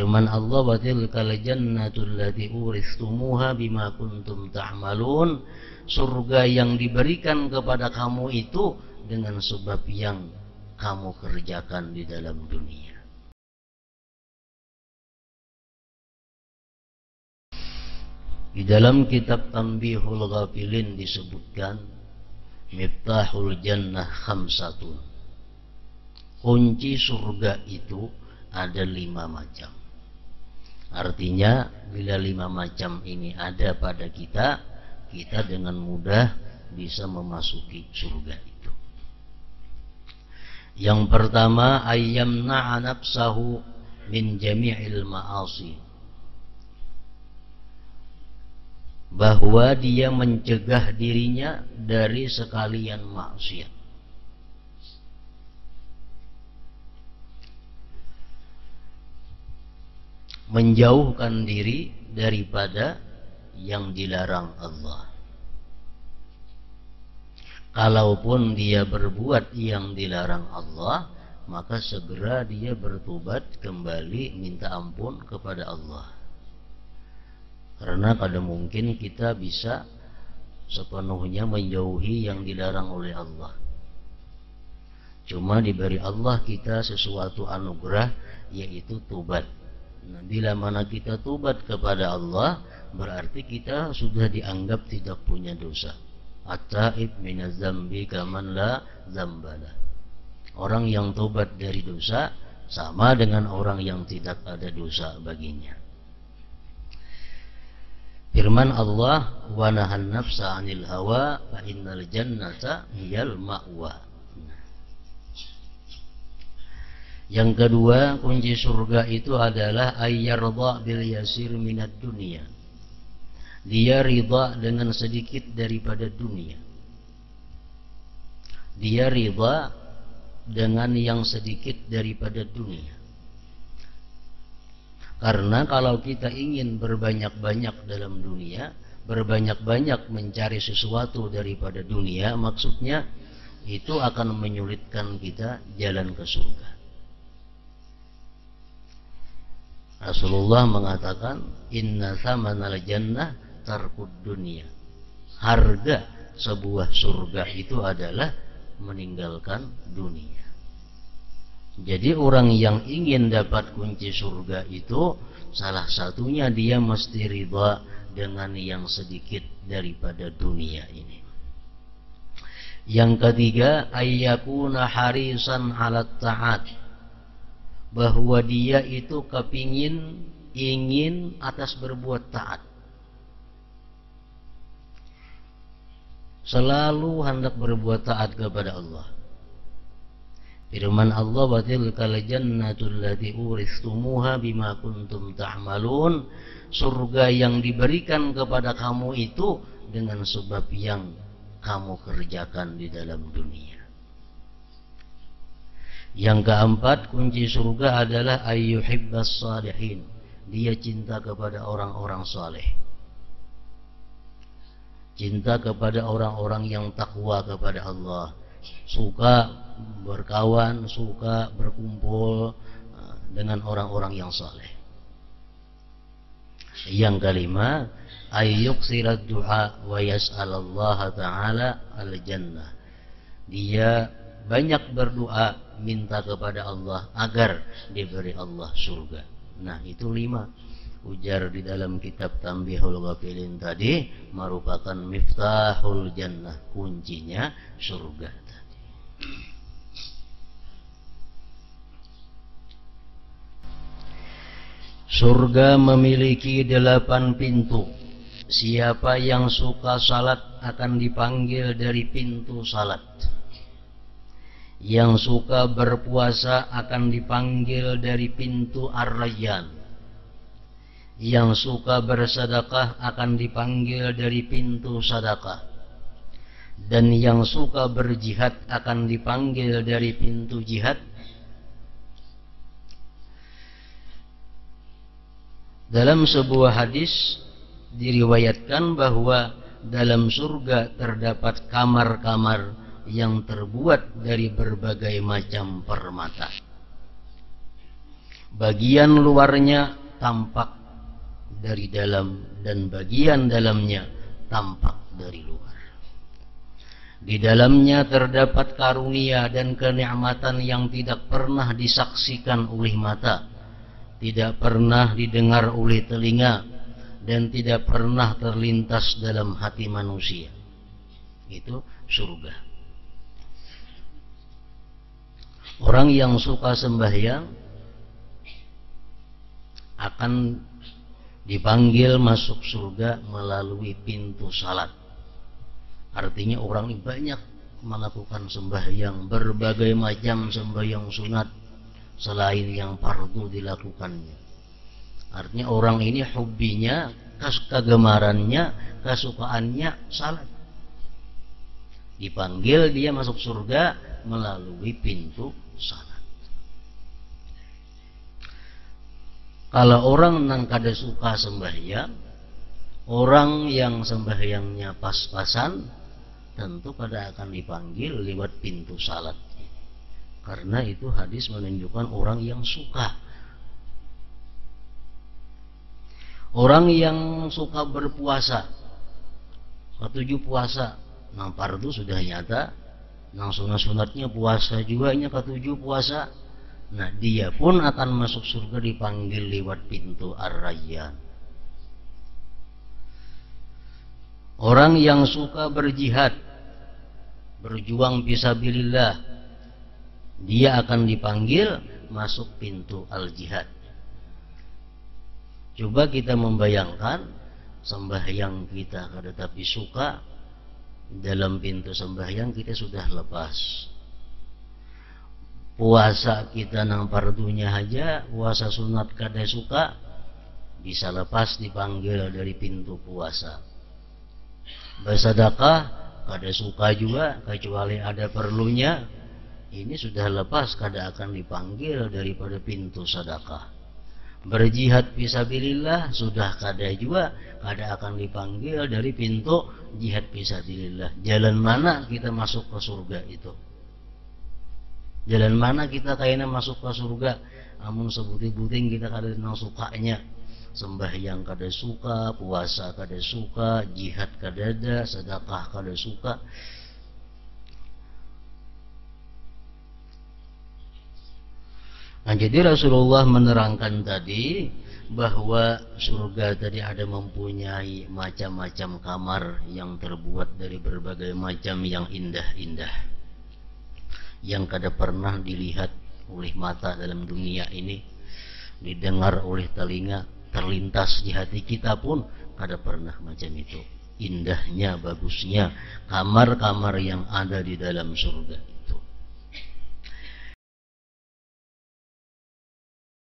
Firman Allah, wa tilkal jannatul lati uristumuha bima kuntum ta'malun. Surga yang diberikan kepada kamu itu dengan sebab yang kamu kerjakan di dalam dunia. Di dalam kitab Tanbihul Ghafilin disebutkan miftahul jannah khamsatun. Kunci surga itu ada 5 macam. Artinya bila 5 macam ini ada pada kita, kita dengan mudah bisa memasuki surga itu. Yang pertama, ayyamna'a nafsahu min jami'il ma'asi. Bahwa dia mencegah dirinya dari sekalian maksiat. Menjauhkan diri daripada yang dilarang Allah. Kalaupun dia berbuat yang dilarang Allah, maka segera dia bertobat kembali minta ampun kepada Allah. Karena kadang mungkin kita bisa sepenuhnya menjauhi yang dilarang oleh Allah. Cuma diberi Allah kita sesuatu anugerah, yaitu tobat. Nah, bila mana kita tobat kepada Allah, berarti kita sudah dianggap tidak punya dosa. At-taib minaz zambi kaman la zambala. Orang yang tobat dari dosa sama dengan orang yang tidak ada dosa baginya. Firman Allah, wa nahan nafsa 'anil hawa fa innal jannata hiyal ma'wa. Yang kedua, kunci surga itu adalah ayyarda bil yasir minad dunia. Dia ridha dengan sedikit daripada dunia. Dia ridha dengan yang sedikit daripada dunia. Karena kalau kita ingin berbanyak-banyak dalam dunia, berbanyak-banyak mencari sesuatu daripada dunia, maksudnya itu akan menyulitkan kita jalan ke surga. Rasulullah mengatakan, inna thamanal jannah tarkud dunia. Harga sebuah surga itu adalah meninggalkan dunia. Jadi orang yang ingin dapat kunci surga itu salah satunya dia mesti ridha dengan yang sedikit daripada dunia ini. Yang ketiga, ayyakuna harisan 'alat ta'at. Bahwa dia itu ingin atas berbuat taat. Selalu hendak berbuat taat kepada Allah. Firman Allah, wa tilkal jannatul lati uristumuha bima kuntum ta'malun. Surga yang diberikan kepada kamu itu dengan sebab yang kamu kerjakan di dalam dunia. Yang keempat, kunci surga adalah ayyuhibbas salihin. Dia cinta kepada orang-orang saleh. Cinta kepada orang-orang yang takwa kepada Allah. Suka berkawan, suka berkumpul dengan orang-orang yang saleh. Yang kelima, ayyuksirat du'a wa yas'alallaha ta'ala al-jannah. Dia banyak berdoa, minta kepada Allah agar diberi Allah surga. Nah, itu 5 ujar di dalam kitab Tanbihul Ghafilin tadi, merupakan miftahul jannah, kuncinya surga tadi. Surga memiliki 8 pintu. Siapa yang suka salat akan dipanggil dari pintu salat. Yang suka berpuasa akan dipanggil dari pintu Ar-Rayyan. Yang suka bersedekah akan dipanggil dari pintu sedekah. Dan yang suka berjihad akan dipanggil dari pintu jihad. Dalam sebuah hadis diriwayatkan bahwa dalam surga terdapat kamar-kamar yang terbuat dari berbagai macam permata. bagian luarnya tampak dari dalam dan bagian dalamnya tampak dari luar. Di dalamnya terdapat karunia dan kenikmatan yang tidak pernah disaksikan oleh mata, tidak pernah didengar oleh telinga, dan tidak pernah terlintas dalam hati manusia. Itu surga. Orang yang suka sembahyang akan dipanggil masuk surga melalui pintu salat. Artinya orang ini banyak melakukan sembahyang, berbagai macam sembahyang sunat selain yang fardu dilakukannya. Artinya orang ini hobinya, kegemarannya, kesukaannya salat. Dipanggil dia masuk surga melalui pintu salat. Kalau orang nang kada suka sembahyang, orang yang sembahyangnya pas-pasan, tentu kada akan dipanggil lewat pintu salat. Karena itu hadis menunjukkan orang yang suka. Orang yang suka berpuasa, ketujuh puasa, nang fardu sudah nyata, nang sunat-sunatnya puasa juga nya ketujuh puasa. Nah, dia pun akan masuk surga dipanggil lewat pintu Ar-Rayyan. Orang yang suka berjihad, berjuang fisabilillah, dia akan dipanggil masuk pintu Al-Jihad. Coba kita membayangkan sembahyang kita kada tapi suka, dalam pintu sembahyang kita sudah lepas. Puasa kita nang fardunya aja, puasa sunat kada suka, bisa lepas dipanggil dari pintu puasa. Bersedekah kada suka juga, kecuali ada perlunya, ini sudah lepas kada akan dipanggil daripada pintu sedekah. Berjihad fisabilillah sudah kada juga, kada akan dipanggil dari pintu jihad fisabilillah. Jalan mana kita masuk ke surga itu? Jalan mana kita kayaknya masuk ke surga? Amun sebuting-buting kita kada nang sukanya. Sembahyang kada suka, puasa kada suka, jihad kada ada, sedekah kada suka. Nah, jadi Rasulullah menerangkan tadi bahwa surga tadi ada mempunyai macam-macam kamar yang terbuat dari berbagai macam yang indah-indah, yang kada pernah dilihat oleh mata dalam dunia ini, didengar oleh telinga, terlintas di hati kita pun kada pernah macam itu. Indahnya, bagusnya kamar-kamar yang ada di dalam surga.